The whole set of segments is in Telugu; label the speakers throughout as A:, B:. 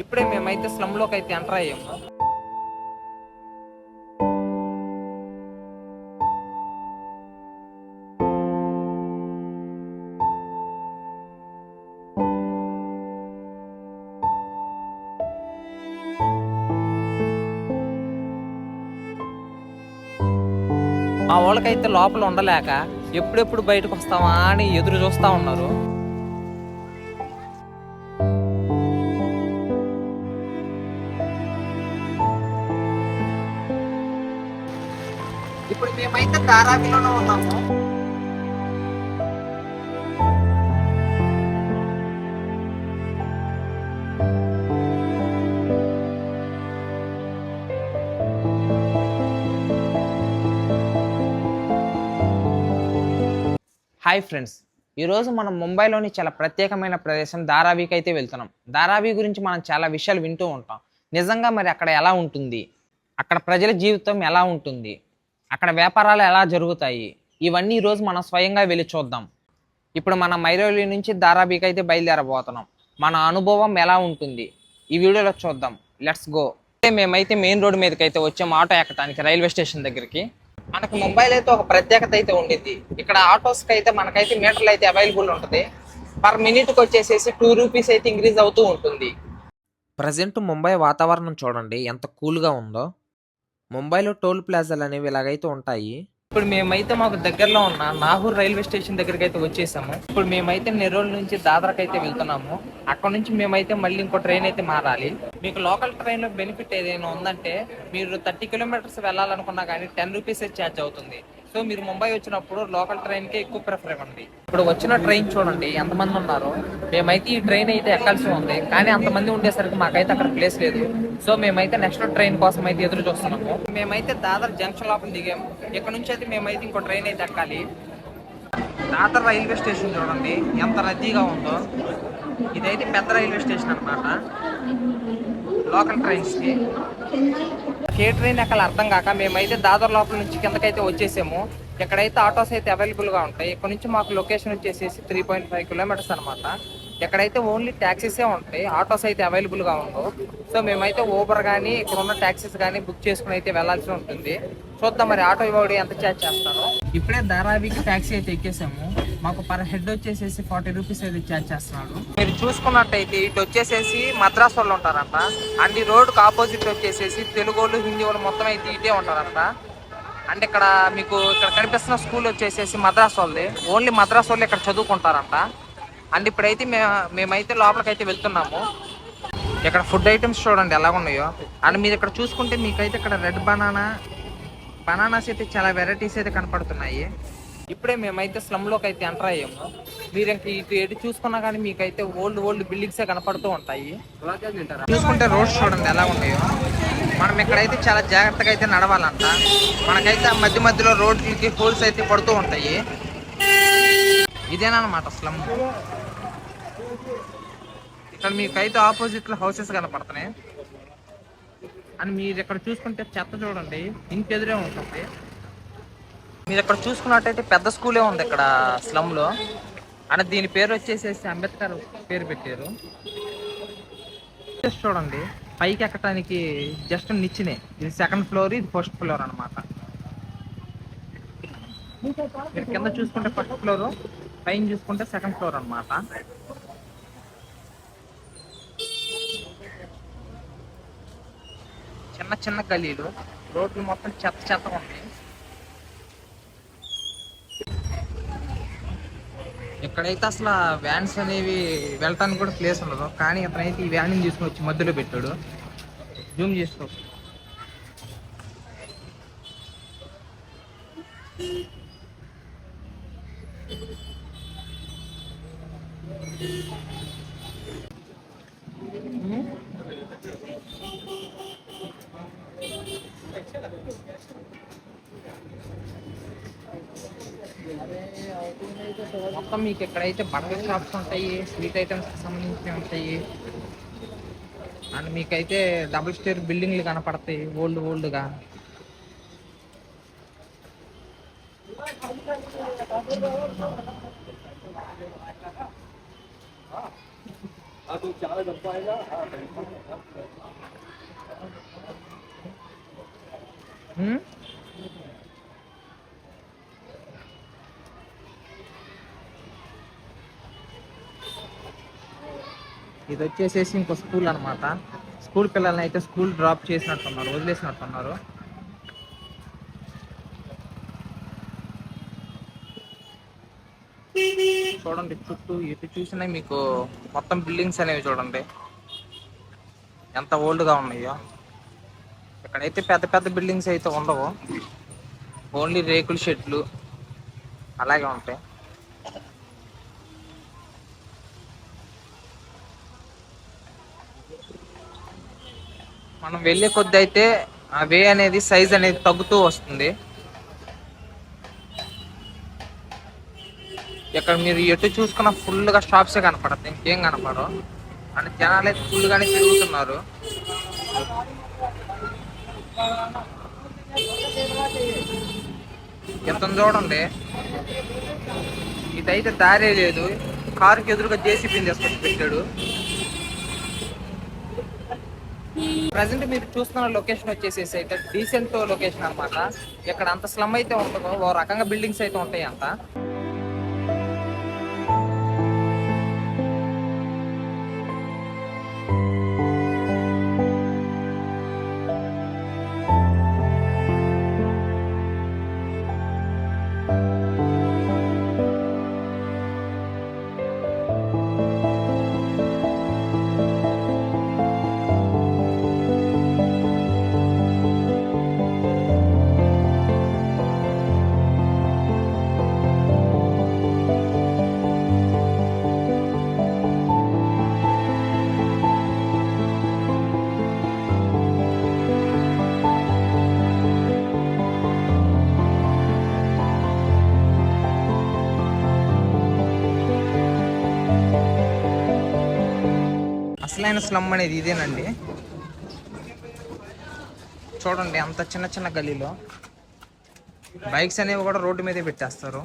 A: ఇప్పుడే మేమైతే స్లమ్ లోకి అయితే ఎంటర్ అయ్యాము. మా వాళ్ళకైతే లోపల ఉండలేక ఎప్పుడెప్పుడు బయటకు వస్తావా అని ఎదురు చూస్తా ఉన్నారు. ఇప్పుడు మేమైతే ధారావిలోనే ఉన్నాము. హాయ్ ఫ్రెండ్స్, ఈరోజు మనం ముంబైలోని చాలా ప్రత్యేకమైన ప్రదేశం ధారావికి అయితే వెళ్తున్నాం. ధారావి గురించి మనం చాలా విషయాలు వింటూ ఉంటాం. నిజంగా మరి అక్కడ ఎలా ఉంటుంది, అక్కడ ప్రజల జీవితం ఎలా ఉంటుంది, అక్కడ వ్యాపారాలు ఎలా జరుగుతాయి, ఇవన్నీ ఈరోజు మనం స్వయంగా వెళ్ళి చూద్దాం. ఇప్పుడు మనం మైరోలి నుంచి ధారావికి అయితే బయలుదేరబోతున్నాం. మన అనుభవం ఎలా ఉంటుంది ఈ వీడియోలో చూద్దాం. Let's go. మేమైతే మెయిన్ రోడ్ మీదకి అయితే వచ్చాము ఆటో ఎక్కడానికి, రైల్వే స్టేషన్ దగ్గరికి. మనకు ముంబైలో అయితే ఒక ప్రత్యేకత అయితే ఉండిద్ది. ఇక్కడ ఆటోస్కి అయితే మనకైతే మీటర్లు అయితే అవైలబుల్ ఉంటుంది. పర్ మినిట్కి వచ్చేసేసి 2 రూపీస్ అయితే ఇంక్రీజ్ అవుతూ ఉంటుంది. ప్రజెంట్ ముంబై వాతావరణం చూడండి ఎంత కూల్గా ఉందో. ముంబైలో టోల్ ప్లాజాలు అనేవి ఇలాగైతే ఉంటాయి. ఇప్పుడు మేమైతే మాకు దగ్గరలో ఉన్న నాగూర్ రైల్వే స్టేషన్ దగ్గరికి అయితే వచ్చేసాము. ఇప్పుడు మేమైతే నెరోల్ నుంచి దాదరాకి అయితే వెళ్తున్నాము. అక్కడ నుంచి మేమైతే మళ్ళీ ఇంకో ట్రైన్ అయితే మారాలి. మీకు లోకల్ ట్రైన్ లో బెనిఫిట్ ఏదైనా ఉందంటే, మీరు 30 కిలోమీటర్స్ వెళ్ళాలనుకున్నా కానీ 10 రూపీస్ ఛార్జ్ అవుతుంది. సో మీరు ముంబై వచ్చినప్పుడు లోకల్ ట్రైన్ కి ఎక్కువ ప్రిఫర్ ఇవ్వండి. ఇప్పుడు వచ్చిన ట్రైన్ చూడండి ఎంతమంది ఉన్నారు. మేమైతే ఈ ట్రైన్ అయితే ఎక్కాల్సి ఉంది, కానీ అంతమంది ఉండేసరికి మాకైతే అక్కడ ప్లేస్ లేదు. సో మేమైతే నెక్స్ట్ ట్రైన్ కోసం అయితే ఎదురు చూస్తున్నాము. మేమైతే దాదర్ జంక్షన్ లోపల దిగాము. ఇక్కడ నుంచి అయితే మేమైతే ఇంకో ట్రైన్ అయితే ఎక్కాలి. దాదర్ రైల్వే స్టేషన్ చూడండి ఎంత రద్దీగా ఉందో. ఇదైతే పెద్ద రైల్వే స్టేషన్ అన్నమాట. లోకల్ ట్రైన్స్ కి ఏ ట్రైన్ ఎక్కడ అర్థం కాక మేమైతే దాదర్ లోపల నుంచి కిందకైతే వచ్చేసాము. ఎక్కడైతే ఆటోస్ అయితే అవైలబుల్ గా ఉంటాయి. ఇక్కడ నుంచి మాకు లొకేషన్ వచ్చేసేసి 3.5 కిలోమీటర్స్ అనమాట. ఎక్కడైతే ఓన్లీ ట్యాక్సీసే ఉంటాయి, ఆటోస్ అయితే అవైలబుల్ గా ఉండవు. సో మేమైతే ఊబర్ కానీ ఇక్కడ ఉన్న ట్యాక్సీస్ కానీ బుక్ చేసుకుని అయితే వెళ్లాల్సి ఉంటుంది. చూద్దాం మరి ఆటో ఇవ్వడి ఎంత ఛార్జ్ చేస్తారో. ఇప్పుడే ధారావికి ట్యాక్సీ అయితే ఎక్కేసాము. మాకు పర్ హెడ్ వచ్చేసేసి 40 రూపీస్ అయితే ఛార్జ్ చేస్తున్నాడు. మీరు చూసుకున్నట్టయితే ఇటు వచ్చేసేసి మద్రాస్ వాళ్ళు ఉంటారంట. అండ్ ఈ రోడ్డుకి ఆపోజిట్ వచ్చేసేసి తెలుగు వాళ్ళు, హిందీ వాళ్ళు మొత్తం అయితే ఇటే ఉంటారంట. అంటే ఇక్కడ మీకు ఇక్కడ కనిపిస్తున్న స్కూల్ వచ్చేసేసి మద్రాస్ వాళ్ళది. ఓన్లీ మద్రాస్ వాళ్ళు ఇక్కడ చదువుకుంటారంట. అండ్ ఇప్పుడైతే మేమైతే లోపలికైతే వెళ్తున్నాము. ఇక్కడ ఫుడ్ ఐటమ్స్ చూడండి ఎలా ఉన్నాయో. అండ్ మీరు ఇక్కడ చూసుకుంటే మీకైతే ఇక్కడ రెడ్ బనానాస్ అయితే చాలా వెరైటీస్ అయితే కనపడుతున్నాయి. ఇప్పుడే మేమైతే స్లమ్ లోకి అయితే ఎంటర్ అయ్యాము. మీరు ఇంక ఇటు ఎటు చూసుకున్నా కానీ మీకైతే ఓల్డ్ బిల్డింగ్స్ కనపడుతూ ఉంటాయి. చూసుకుంటే రోడ్స్ చూడండి ఎలా ఉన్నాయో. మనం ఇక్కడైతే చాలా జాగ్రత్తగా అయితే నడవాలంట. మనకైతే ఆ మధ్య మధ్యలో రోడ్లకి హోల్స్ అయితే పడుతూ ఉంటాయి. ఇదేనమాట స్లమ్. ఇక్కడ మీకైతే ఆపోజిట్ లో హౌసెస్ కనపడుతున్నాయి. అని మీరు ఇక్కడ చూసుకుంటే చెత్త చూడండి ఇంకెదురే ఉంటుంది. మీరు ఇక్కడ చూసుకున్నట్టయితే పెద్ద స్కూలే ఉంది ఇక్కడ స్లమ్ లో. అని దీని పేరు వచ్చేసేసి అంబేద్కర్ పేరు పెట్టారు. చూడండి పైకి ఎక్కడానికి జస్ట్ నిచ్చినే. ఇది 2nd ఫ్లోర్, ఇది 1st ఫ్లోర్ అనమాట. మీరు కింద చూసుకుంటే 1st ఫ్లోర్, పైన చూసుకుంటే 2nd ఫ్లోర్ అనమాట. చిన్న చిన్న గలీలు, రోడ్లు మొత్తం చెత్తగా ఉన్నాయి. ఇక్కడైతే అసలు వ్యాన్స్ అనేవి వెళ్ళటానికి కూడా ప్లేస్ ఉండదు. కానీ అతనైతే ఈ వ్యాన్ తీసుకుని వచ్చి మధ్యలో పెట్టాడు. జూమ్ చేసుకో. మొత్తం మీకు ఎక్కడైతే బట్టల షాప్స్ ఉంటాయి, స్వీట్ ఐటమ్స్కి సంబంధించినవి ఉంటాయి. అండ్ మీకైతే డబుల్ స్టేర్ బిల్డింగ్లు కనపడతాయి ఓల్డ్గా. హ్మ్? ఇది వచ్చేసేసి ఇంకో స్కూల్ అనమాట. స్కూల్ పిల్లల్ని అయితే స్కూల్ డ్రాప్ చేసినట్టున్నారు, వదిలేసినట్టున్నారు. చూడండి చుట్టూ ఎటు చూసినా మీకు మొత్తం బిల్డింగ్స్ అనేవి చూడండి ఎంత ఓల్డ్గా ఉన్నాయో. ఇక్కడైతే పెద్ద పెద్ద బిల్డింగ్స్ అయితే ఉండవు, ఓన్లీ రేకుల షెడ్లు అలాగే ఉంటాయి. మనం వెళ్ళే కొద్ది అయితే ఆ వే అనేది సైజ్ అనేది తగ్గుతూ వస్తుంది. ఇక్కడ మీరు ఎటు చూసుకున్న ఫుల్గా షాప్సే కనపడతాయి, ఇంకేం కనపడవు. అంటే జనాలు అయితే ఫుల్గానే తిరుగుతున్నారు. ఎంత చూడండి, ఇదైతే దారే లేదు, కారుకి ఎదురుగా జేసీబీని తీసుకొచ్చి పెట్టాడు. ప్రజెంట్ మీరు చూస్తున్న లొకేషన్ వచ్చేసేసి అయితే డీసెంట్ లొకేషన్ అనమాట. ఇక్కడ అంత స్లమ్ అయితే ఉండదు, ఓ రకంగా బిల్డింగ్స్ అయితే ఉంటాయి అంత. అసలైన స్లమ్ అనేది ఇదేనండి. చూడండి అంత చిన్న చిన్న గల్లీలో బైక్స్ అనేవి కూడా రోడ్డు మీదే పెట్టేస్తారు.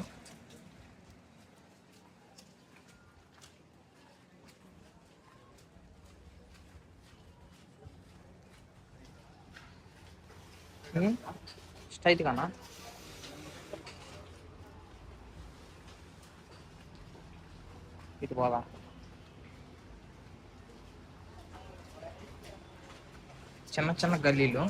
A: స్ట్రైట్ గానా? ఇటు పోదా? చిన్న చిన్న గల్లీలు.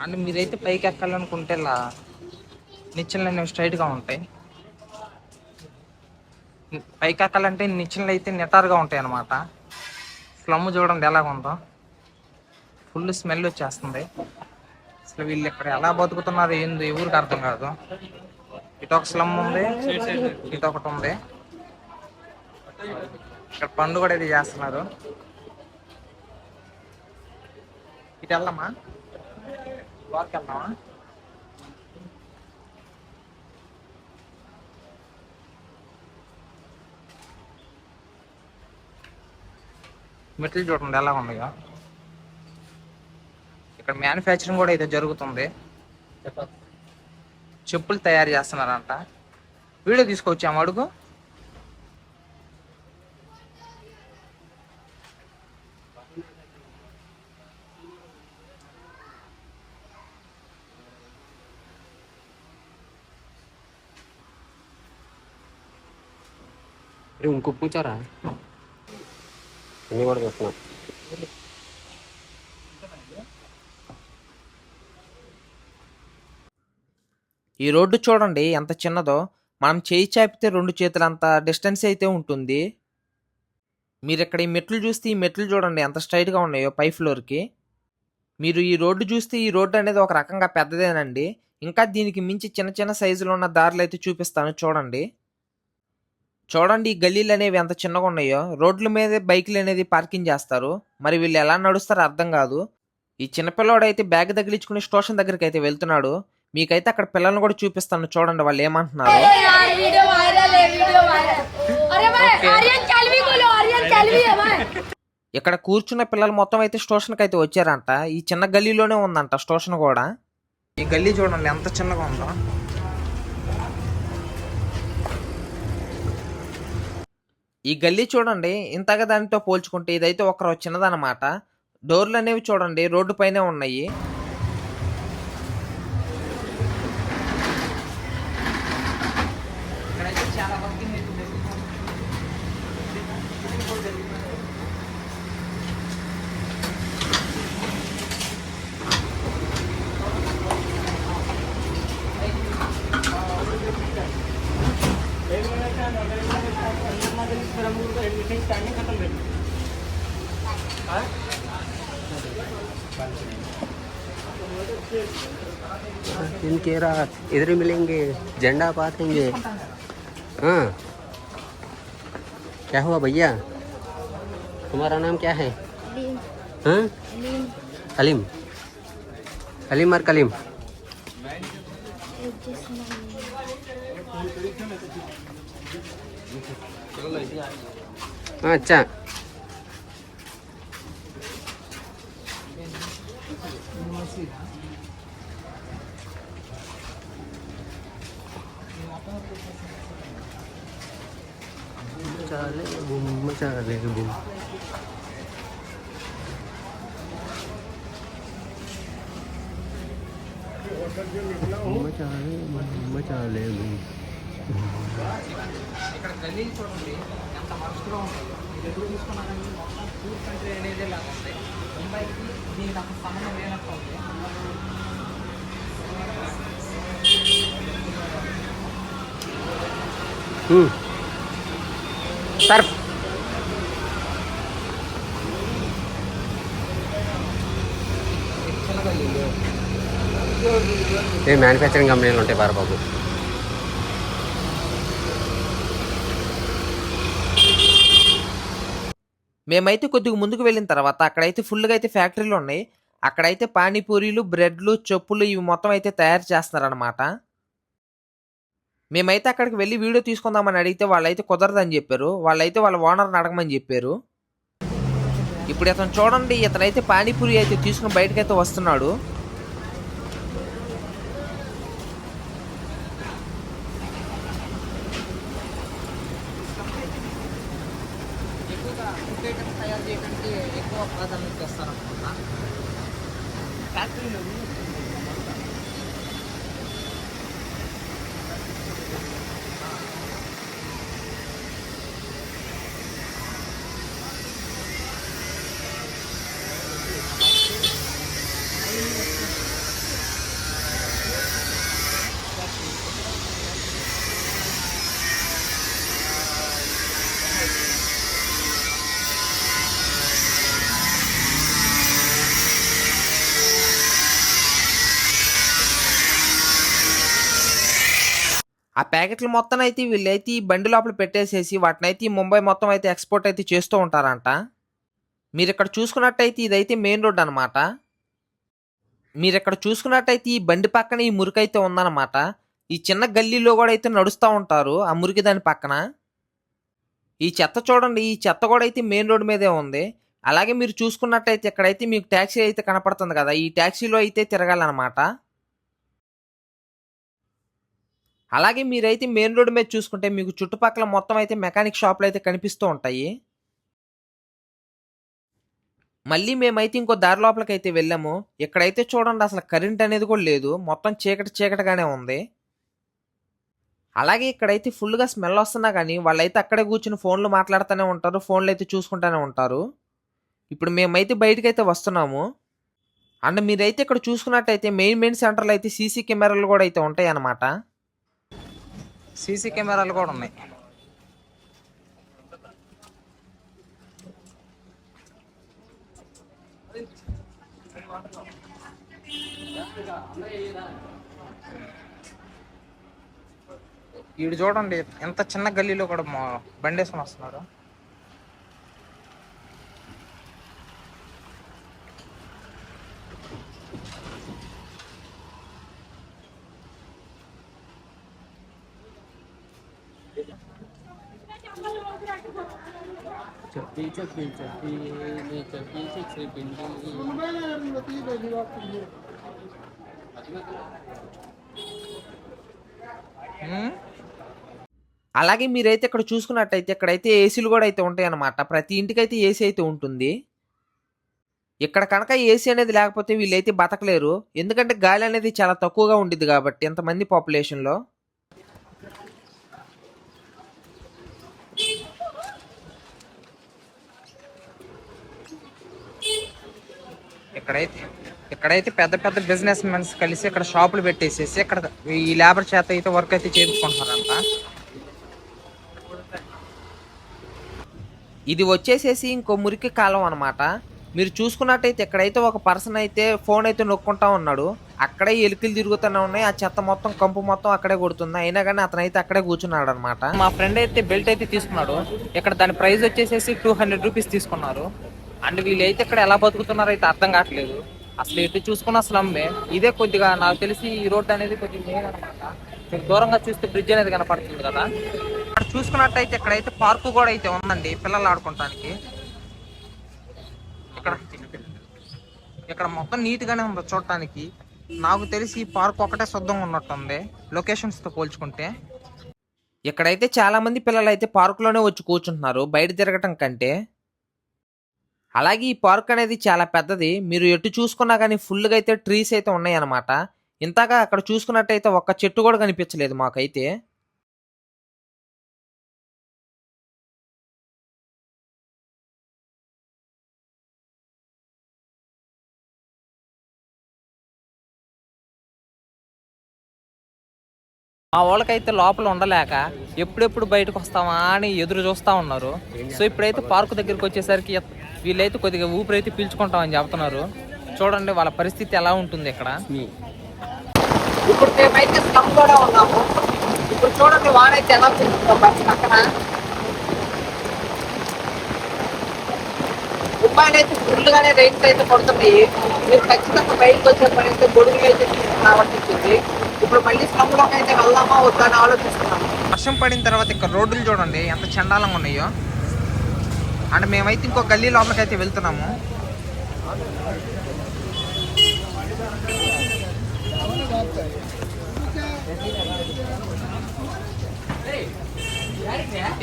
A: అంటే మీరైతే పైకి ఎక్కాలనుకుంటే ఇలా నిచ్చెనలు అనేవి స్ట్రైట్గా ఉంటాయి. పైకి ఎక్కాలంటే నిచ్చెనలు అయితే నిటారుగా ఉంటాయి అన్నమాట. స్లమ్ చూడండి ఎలాగ ఉందో, ఫుల్ స్మెల్ వచ్చేస్తుంది. అసలు వీళ్ళు ఇక్కడ ఎలా బతుకుతున్నారు ఏంది ఊరికి అర్థం కాదు. ఇటు ఒక స్లమ్ ఉంది, ఇటు ఒకటి ఉంది. ఇక్కడ పండు కూడా ఇది చేస్తున్నారు. ఇటు వెళ్దామా? వాక్ వెళ్దామా? మెట్లు చూడండి ఎలా ఉన్నాయో. ఇక్కడ మ్యానుఫ్యాక్చరింగ్ కూడా అయితే జరుగుతుంది, చెప్పులు తయారు చేస్తున్నారంట. వీడియో తీసుకొచ్చాము అడుగు.
B: उनको पूछा रहा है కూడా చూస్తున్నా.
A: ఈ రోడ్డు చూడండి ఎంత చిన్నదో, మనం చేయి చాపితే 2 చేతులంత డిస్టెన్స్ అయితే ఉంటుంది. మీరు ఇక్కడ ఈ మెట్లు చూస్తే ఈ మెట్లు చూడండి ఎంత స్ట్రైట్గా ఉన్నాయో పై ఫ్లోర్కి. మీరు ఈ రోడ్డు చూస్తే ఈ రోడ్డు అనేది ఒక రకంగా పెద్దదేనండి. ఇంకా దీనికి మించి చిన్న చిన్న సైజులో ఉన్న దారులు అయితే చూపిస్తాను చూడండి. చూడండి ఈ గల్లీలు అనేవి ఎంత చిన్నగా ఉన్నాయో. రోడ్ల మీదే బైకులు అనేది పార్కింగ్ చేస్తారు. మరి వీళ్ళు ఎలా నడుస్తారో అర్థం కాదు. ఈ చిన్నపిల్లవాడు అయితే బ్యాగ్ తగిలించుకుని స్టేషన్ దగ్గరికి అయితే వెళ్తున్నాడు. మీకైతే అక్కడ పిల్లల్ని కూడా చూపిస్తాను చూడండి వాళ్ళు ఏమంటున్నారు. ఇక్కడ కూర్చున్న పిల్లలు మొత్తం అయితే స్టేషన్కి అయితే వచ్చారంట. ఈ చిన్న గల్లీలోనే ఉందంట స్టేషన్ కూడా. ఈ గల్లీ చూడండి ఎంత చిన్నగా ఉందో. ఈ గల్లీ చూడండి ఇంతగా దానితో పోల్చుకుంటే ఇదైతే ఒక చిన్నదనమాట. డోర్లు అనేవి చూడండి రోడ్డు పైనే ఉన్నాయి.
B: इनके रात इधर ही मिलेंगे, झंडा पातेंगे। हाँ, क्या हुआ भैया? तुम्हारा नाम क्या है? हाँ, कलीम। कलीम और कलीम। हाँ, अच्छा। मचाले बूम, मचाले बूम। मचाले boom, मचाले boom.
A: ఇక్కడ గల్లీ చూడండి ఎంత వరస్ట్గా ఉంటుంది. ఎప్పుడు తీసుకున్నా కానీ మొత్తం టూర్ కంట్రీ అనేది లేకపోతే ముంబైకి దీనికి అసలు సంబంధం లేనట్టు ఉంది.
B: सर्फ
A: చిన్న గల్లీలు
B: ये मैन्युफैक्चरिंग कंपनीలు ఉంటాయి బాబు.
A: మేమైతే కొద్దిగా ముందుకు వెళ్ళిన తర్వాత అక్కడైతే ఫుల్గా అయితే ఫ్యాక్టరీలు ఉన్నాయి. అక్కడైతే పానీపూరీలు, బ్రెడ్లు, చెప్పులు ఇవి మొత్తం అయితే తయారు చేస్తున్నారనమాట. మేమైతే అక్కడికి వెళ్ళి వీడియో తీసుకుందామని అడిగితే వాళ్ళైతే కుదరదని చెప్పారు. వాళ్ళైతే వాళ్ళ ఓనర్ని అడగమని చెప్పారు. ఇప్పుడు ఇతను చూడండి, ఇతనైతే పానీపూరి అయితే తీసుకుని బయటకైతే వస్తున్నాడు. తయారు చేయడానికి ఎక్కువ ప్రాధాన్యత ఇస్తారనుకుంటా. ఫ్యాక్టరీలో ఆ ప్యాకెట్లు మొత్తం అయితే వీళ్ళైతే ఈ బండి లోపల పెట్టేసేసి వాటినైతే ఈ ముంబై మొత్తం అయితే ఎక్స్పోర్ట్ అయితే చేస్తూ ఉంటారంట. మీరు ఇక్కడ చూసుకున్నట్టయితే ఇదైతే మెయిన్ రోడ్ అనమాట. మీరు ఇక్కడ చూసుకున్నట్టయితే ఈ బండి పక్కన ఈ మురికి అయితే ఉందన్నమాట. ఈ చిన్న గల్లీలో కూడా అయితే నడుస్తూ ఉంటారు ఆ మురికి దాని పక్కన. ఈ చెత్త చూడండి, ఈ చెత్త కూడా అయితే మెయిన్ రోడ్ మీదే ఉంది. అలాగే మీరు చూసుకున్నట్టయితే ఇక్కడైతే మీకు ట్యాక్సీ అయితే కనపడుతుంది కదా, ఈ ట్యాక్సీలో అయితే తిరగాలన్నమాట. అలాగే మీరైతే మెయిన్ రోడ్ మీద చూసుకుంటే మీకు చుట్టుపక్కల మొత్తం అయితే మెకానిక్ షాపులు అయితే కనిపిస్తూ ఉంటాయి. మళ్ళీ మేమైతే ఇంకో దారి లోపలికి అయితే వెళ్ళాము. ఇక్కడైతే చూడండి అసలు కరెంట్ అనేది కూడా లేదు, మొత్తం చీకటి చీకటిగానే ఉంది. అలాగే ఇక్కడైతే ఫుల్గా స్మెల్ వస్తున్నా కానీ వాళ్ళైతే అక్కడే కూర్చుని ఫోన్లు మాట్లాడుతూనే ఉంటారు, ఫోన్లు అయితే చూసుకుంటూనే ఉంటారు. ఇప్పుడు మేమైతే బయటకు అయితే వస్తున్నాము. అండ్ మీరైతే ఇక్కడ చూసుకున్నట్టయితే మెయిన్ సెంటర్లో అయితే సీసీ కెమెరాలు కూడా అయితే ఉంటాయి అన్నమాట. సీసీ కెమెరాలు కూడా ఉన్నాయి. వీడు చూడండి ఎంత చిన్న గల్లీలో కూడా బండేసుకొని వస్తున్నారు.
B: చెప్పి చెప్పి చెప్పి నీ చెప్పి చెప్పి పిండి.
A: ఉమ్. అలాగే మీరైతే ఇక్కడ చూసుకున్నట్టయితే ఇక్కడైతే ఏసీలు కూడా అయితే ఉంటాయి అన్నమాట. ప్రతి ఇంటికైతే ఏసీ అయితే ఉంటుంది. ఇక్కడ కనుక ఏసీ అనేది లేకపోతే వీళ్ళైతే బతకలేరు. ఎందుకంటే గాలి అనేది చాలా తక్కువగా ఉండిద్ది కాబట్టి ఎంతమంది పాపులేషన్లో. ఇక్కడైతే పెద్ద పెద్ద బిజినెస్ మెన్స్ కలిసి ఇక్కడ షాపులు పెట్టేసేసి ఇక్కడ ఈ లేబర్ చేత అయితే వర్క్ అయితే చేయించుకుంటున్నారంట. ఇది వచ్చేసేసి ఇంకో మురికి కాలం అనమాట. మీరు చూసుకున్నట్టయితే ఇక్కడైతే ఒక పర్సన్ అయితే ఫోన్ అయితే నొక్కుంటా ఉన్నాడు. అక్కడే ఎలుకలు తిరుగుతూనే ఉన్నాయి. ఆ చెత్త మొత్తం కంపు మొత్తం అక్కడే కొడుతుంది. అయినా కానీ అతను అయితే అక్కడే కూర్చున్నాడు అనమాట. మా ఫ్రెండ్ అయితే బెల్ట్ అయితే తీసుకున్నాడు. ఇక్కడ దాని ప్రైస్ వచ్చేసేసి 200 రూపీస్ తీసుకున్నారు. అండ్ వీళ్ళైతే ఇక్కడ ఎలా బతుకుతున్నారో అయితే అర్థం కావట్లేదు. అసలు ఎటు చూసుకున్న అసలు అమ్మే ఇదే కొద్దిగా నాకు తెలిసి ఈ రోడ్డు అనేది కొద్దిగా మెయిన్ అనమాట. మీరు దూరంగా చూస్తే బ్రిడ్జ్ అనేది కనపడుతుంది కదా. ఇక్కడ చూసుకున్నట్టయితే ఇక్కడైతే పార్కు కూడా అయితే ఉందండి పిల్లలు ఆడుకోవటానికి. ఇక్కడ మొత్తం నీట్ గానే ఉంది చూడటానికి. నాకు తెలిసి ఈ పార్క్ ఒకటే శుద్ధంగా ఉన్నట్టుంది లొకేషన్స్ తో పోల్చుకుంటే. ఇక్కడైతే చాలా మంది పిల్లలు అయితే పార్కులోనే వచ్చి కూర్చుంటున్నారు బయట తిరగటం కంటే. అలాగే ఈ పార్క్ అనేది చాలా పెద్దది. మీరు ఎటు చూసుకున్నా కానీ ఫుల్గా అయితే ట్రీస్ అయితే ఉన్నాయి అన్నమాట. ఇంతగా అక్కడ చూసుకున్నట్టయితే ఒక్క చెట్టు కూడా కనిపించలేదు మాకైతే. మా వాళ్ళకైతే లోపల ఉండలేక ఎప్పుడెప్పుడు బయటకు వస్తామా అని ఎదురు చూస్తూ ఉన్నారు. సో ఇప్పుడైతే పార్కు దగ్గరికి వచ్చేసరికి వీళ్ళైతే కొద్దిగా ఊపిరైతే పీల్చుకుంటామని చెప్తున్నారు. చూడండి వాళ్ళ పరిస్థితి ఎలా ఉంటుంది ఇక్కడ. ఇప్పుడు మేమైతే స్లమ్ కూడా ఉన్నాము. ఇప్పుడు చూడండి వానైతే ఎలా పక్కన ముంబైలో అయితే ఫుల్గానే రైన్స్ అయితే పడుతున్నాయి. మీరు ఖచ్చితంగా బయటకు వచ్చే పని అయితే గొడుగులు అయితే రావట్టింది. ఇప్పుడు మళ్ళీ స్లమ్లోకి అయితే వెళ్దామా వద్దా అని ఆలోచిస్తున్నాము. వర్షం పడిన తర్వాత ఇక్కడ రోడ్లు చూడండి ఎంత చండాలంగా ఉన్నాయో. అండ్ మేమైతే ఇంకో గల్లీ లోపలికి అయితే వెళ్తున్నాము.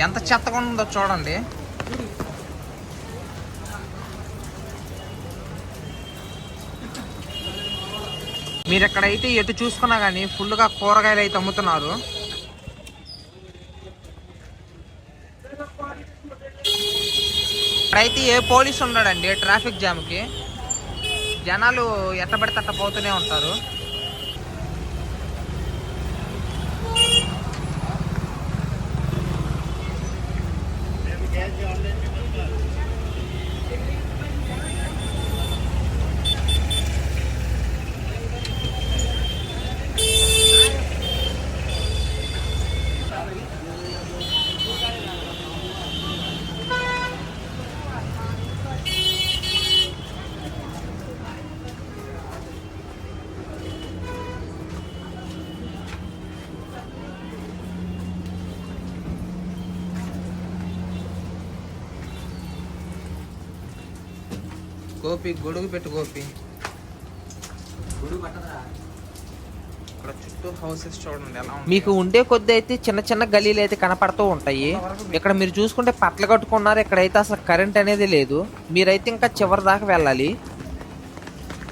A: ఎంత చెత్తగా ఉందో చూడండి. మీరు ఎక్కడైతే ఎటు చూసుకున్నా కానీ ఫుల్గా కూరగాయలు అయితే అమ్ముతున్నారు. ఇక్కడైతే ఏ పోలీసు ఉన్నాడండి ట్రాఫిక్ జామ్కి. జనాలు ఎట్టబడితే అట్ట పోతూనే ఉంటారు. గోపి గొడుగు పెట్టు గోపి. ఇక్కడ చుట్టూ హౌసెస్ చూడండి ఎలా ఉంది. మీకు ఉండే కొద్ది అయితే చిన్న చిన్న గలీలు అయితే కనపడుతూ ఉంటాయి. ఇక్కడ మీరు చూసుకుంటే పట్ల కట్టుకున్నారు. ఇక్కడైతే అసలు కరెంట్ అనేది లేదు. మీరైతే ఇంకా చివరి దాకా వెళ్ళాలి.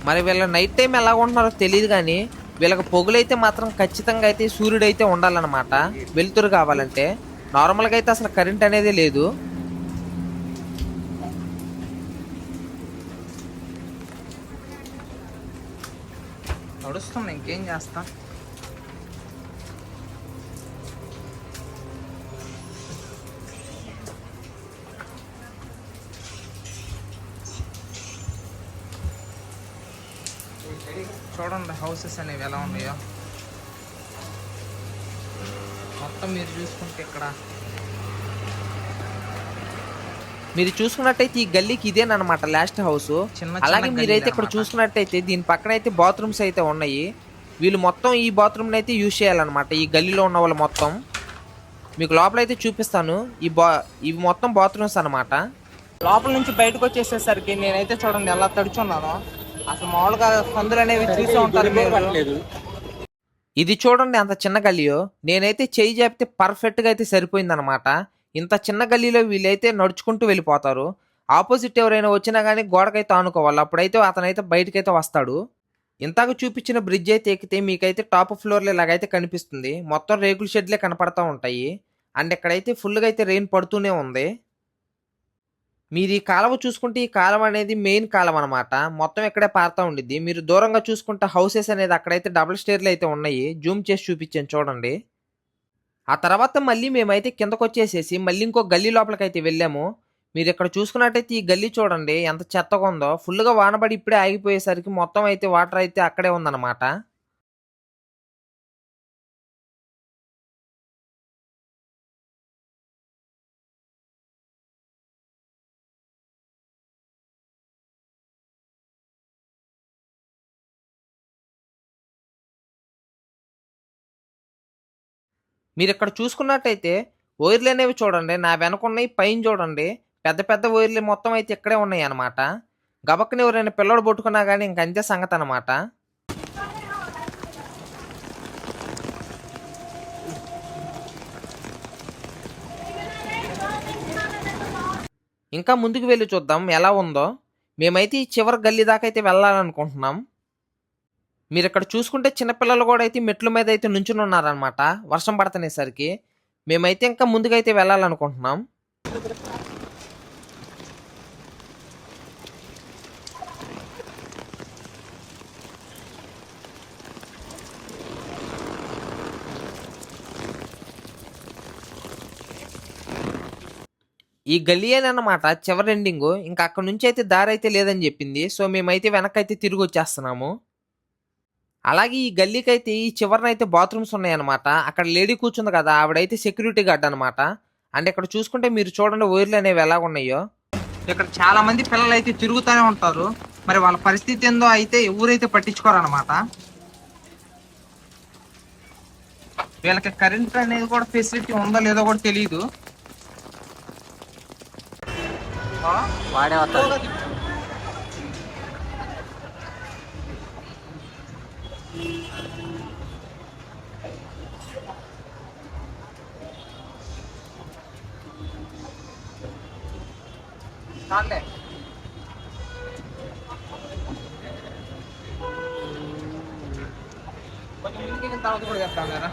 A: మరి వీళ్ళ నైట్ టైం ఎలా ఉంటున్నారో తెలియదు కానీ వీళ్ళకి పొగులైతే మాత్రం ఖచ్చితంగా అయితే సూర్యుడు అయితే ఉండాలన్నమాట. వెలుతురు కావాలంటే. నార్మల్గా అయితే అసలు కరెంట్ అనేది లేదు. నడుస్తున్నా ఇంకేం చేస్తా. చూడండి హౌసెస్ అనేవి ఎలా ఉన్నాయో. మొత్తం మీరు చూసుకుంటే ఇక్కడ మీరు చూసుకున్నట్టయితే ఈ గల్లీకి ఇదేనమాట లాస్ట్ హౌస్. అలాగే మీరైతే ఇక్కడ చూసుకున్నట్టయితే దీని పక్కన అయితే బాత్రూమ్స్ అయితే ఉన్నాయి. వీళ్ళు మొత్తం ఈ బాత్రూమ్ అయితే యూజ్ చేయాలన్నమాట. ఈ గల్లీలో ఉన్న వాళ్ళు మొత్తం మీకు లోపల అయితే చూపిస్తాను. ఇవి మొత్తం బాత్రూమ్స్ అనమాట. లోపల నుంచి బయటకు వచ్చేసేసరికి నేనైతే చూడండి ఎలా తడుచున్నాను. అసలు మామూలుగా సందులు అనేవి చూసే ఉంటారు మీరు. ఇది చూడండి అంత చిన్న గల్లీయో. నేనైతే చెయ్యి చెప్తే పర్ఫెక్ట్ గా అయితే సరిపోయిందనమాట. ఇంత చిన్న గల్లీలో వీళ్ళైతే నడుచుకుంటూ వెళ్ళిపోతారు. ఆపోజిట్ ఎవరైనా వచ్చినా కానీ గోడకైతే ఆనుకోవాలి. అప్పుడైతే అతనైతే బయటకైతే వస్తాడు. ఇంతకు చూపించిన బ్రిడ్జ్ అయితే ఎక్కితే మీకైతే టాప్ ఫ్లోర్లో ఇలాగైతే కనిపిస్తుంది. మొత్తం రేకుల షెడ్లే కనపడతా ఉంటాయి. అండ్ ఇక్కడైతే ఫుల్గా అయితే రెయిన్ పడుతూనే ఉంది. మీరు ఈ కాలువ చూసుకుంటే ఈ కాలువ అనేది మెయిన్ కాలువ అనమాట. మొత్తం ఇక్కడే పారుతా ఉండిద్ది. మీరు దూరంగా చూసుకుంటే హౌసెస్ అనేది అక్కడైతే డబుల్ స్టేర్లు అయితే ఉన్నాయి. జూమ్ చేసి చూపించాను చూడండి. ఆ తర్వాత మళ్ళీ మేమైతే కిందకు వచ్చేసేసి మళ్ళీ ఇంకో గల్లీ లోపలికైతే వెళ్ళాము. మీరు ఇక్కడ చూసుకున్నట్టయితే ఈ గల్లీ చూడండి ఎంత చెత్తగా ఉందో. ఫుల్గా వానబడి ఇప్పుడే ఆగిపోయేసరికి మొత్తం అయితే వాటర్ అయితే అక్కడే ఉందన్నమాట. మీరు ఇక్కడ చూసుకున్నట్టయితే వైర్లు అనేవి చూడండి నా వెనకున్నాయి. పైన చూడండి పెద్ద పెద్ద వైర్లు మొత్తం అయితే ఇక్కడే ఉన్నాయి అనమాట. గబక్కని ఎవరైనా పిల్లడు పట్టుకున్నా కానీ ఇంక అంతే సంగతి అనమాట. ఇంకా ముందుకు వెళ్ళి చూద్దాం ఎలా ఉందో. మేమైతే ఈ చివరి గల్లీ దాకా అయితే వెళ్ళాలనుకుంటున్నాం. మీరు ఇక్కడ చూసుకుంటే చిన్నపిల్లలు కూడా అయితే మెట్ల మీద అయితే నుంచుని ఉన్నారనమాట వర్షం పడుతునేసరికి. మేమైతే ఇంకా ముందుకైతే వెళ్ళాలనుకుంటున్నాం. ఈ గల్లీ అన్నమాట చివరి ఎండింగ్. ఇంకా అక్కడ నుంచి అయితే దారి అయితే లేదని చెప్పింది. సో మేమైతే వెనకైతే తిరిగి వచ్చేస్తున్నాము. అలాగే ఈ గల్లీకి అయితే ఈ చివరన అయితే బాత్రూమ్స్ ఉన్నాయన్నమాట. అక్కడ లేడీ కూర్చుంది కదా ఆవిడైతే సెక్యూరిటీ గార్డ్ అనమాట. అండ్ ఇక్కడ చూసుకుంటే మీరు చూడండి వైర్లు అనేవి ఎలా ఉన్నాయో. ఇక్కడ చాలా మంది పిల్లలు అయితే తిరుగుతూనే ఉంటారు. మరి వాళ్ళ పరిస్థితి ఏందో అయితే ఎవరైతే పట్టించుకోరు అనమాట. వీళ్ళకి కరెంట్ అనేది కూడా ఫెసిలిటీ ఉందో లేదో కూడా తెలియదు.
B: వాడే వస్తాడు.
A: చాలే కొంచెం ముందుకెళ్ళిన తర్వాత కూడా చెప్తాను కదా.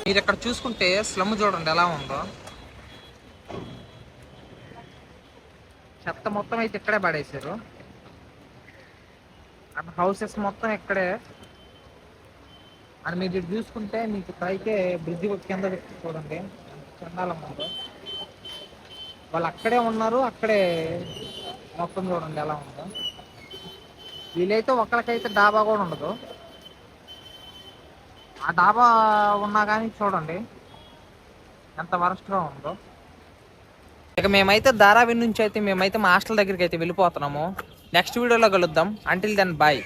A: మీరు ఇక్కడ చూసుకుంటే స్లమ్ చూడండి ఎలా ఉందో. చెత్త మొత్తం అయితే ఇక్కడే పడేసారు. అండ్ హౌసెస్ మొత్తం ఇక్కడే. అండ్ మీరు ఇటు చూసుకుంటే మీకు పైకే బ్రిడ్జ్ కింద చూడండి చండాలం ఉందో. వాళ్ళు అక్కడే ఉన్నారు. అక్కడే మొత్తం చూడండి ఎలా ఉందో. వీలైతే ఒకరికైతే డాబా కూడా ఉండదు. ఆ డాబా ఉన్నా కానీ చూడండి ఎంత వరస్ట్గా ఉందో. ఇక మేమైతే ధారావి నుంచి అయితే మేమైతే మా హాస్టల్ దగ్గరికి అయితే వెళ్ళిపోతున్నాము. నెక్స్ట్ వీడియోలో కలుద్దాం. Until then bye.